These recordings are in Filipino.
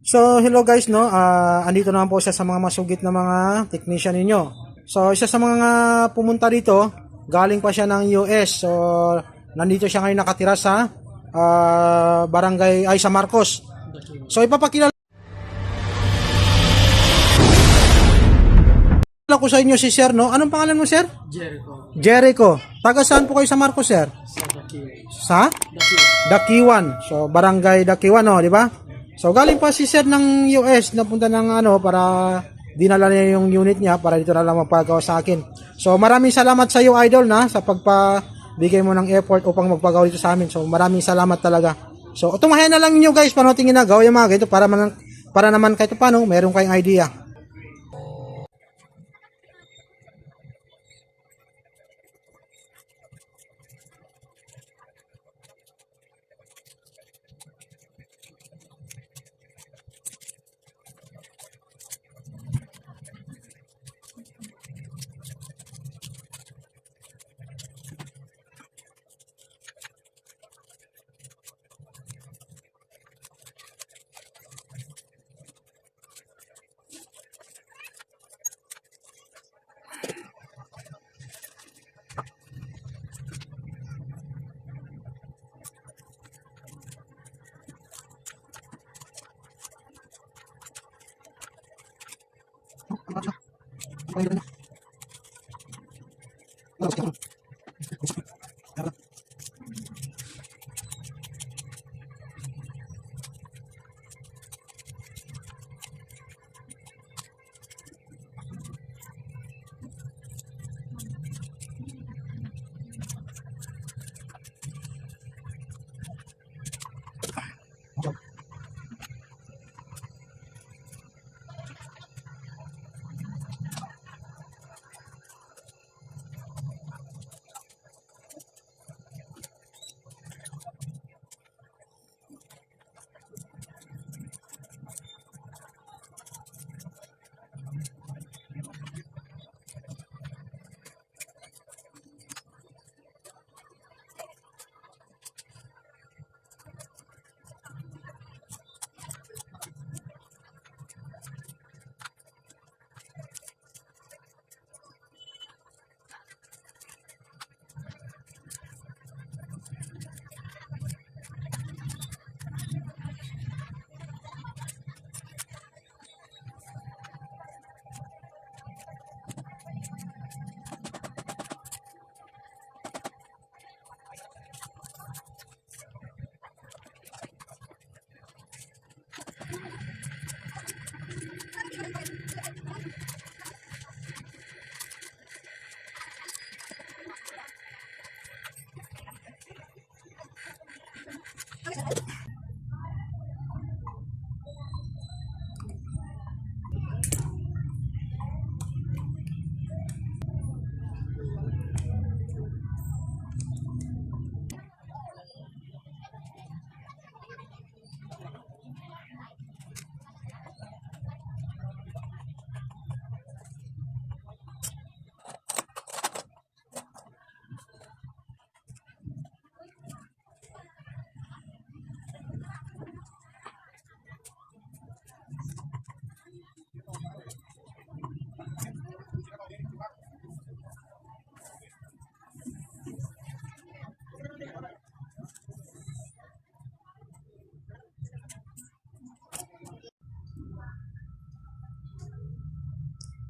So, hello guys, no? Andito naman po siya sa mga masugid na mga technician ninyo. So, isa sa mga pumunta dito, galing pa siya ng US. So, nandito siya ngayon nakatira sa barangay ay sa Marcos. So, ipapakilala ko sa inyo si Sir, no? Anong pangalan mo, Sir? Jericho. Jericho. Taga saan po kayo sa Marcos, Sir? Sa Dakiwa. Sa Dakiwan. So, barangay Dakiwan, no, di ba? So, galing pa si Sir ng US, napunta ng para dinala niya yung unit niya para dito na lang magpagawa sa akin. So, maraming salamat sa iyo, Idol, na sa pagpabigay mo ng effort upang magpagawa dito sa amin. So, maraming salamat talaga. So, tumahay na lang niyo guys, paano tingin na gawin yung mga ganito para naman kahit paano, meron kayong idea.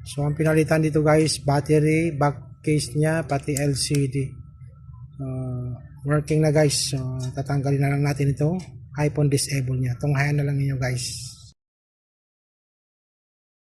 So, ang pinalitan dito guys, battery, back case niya, pati LCD. Working na guys. So, tatanggalin na lang natin ito. iPhone disable niya. Tunghayan na lang ninyo guys.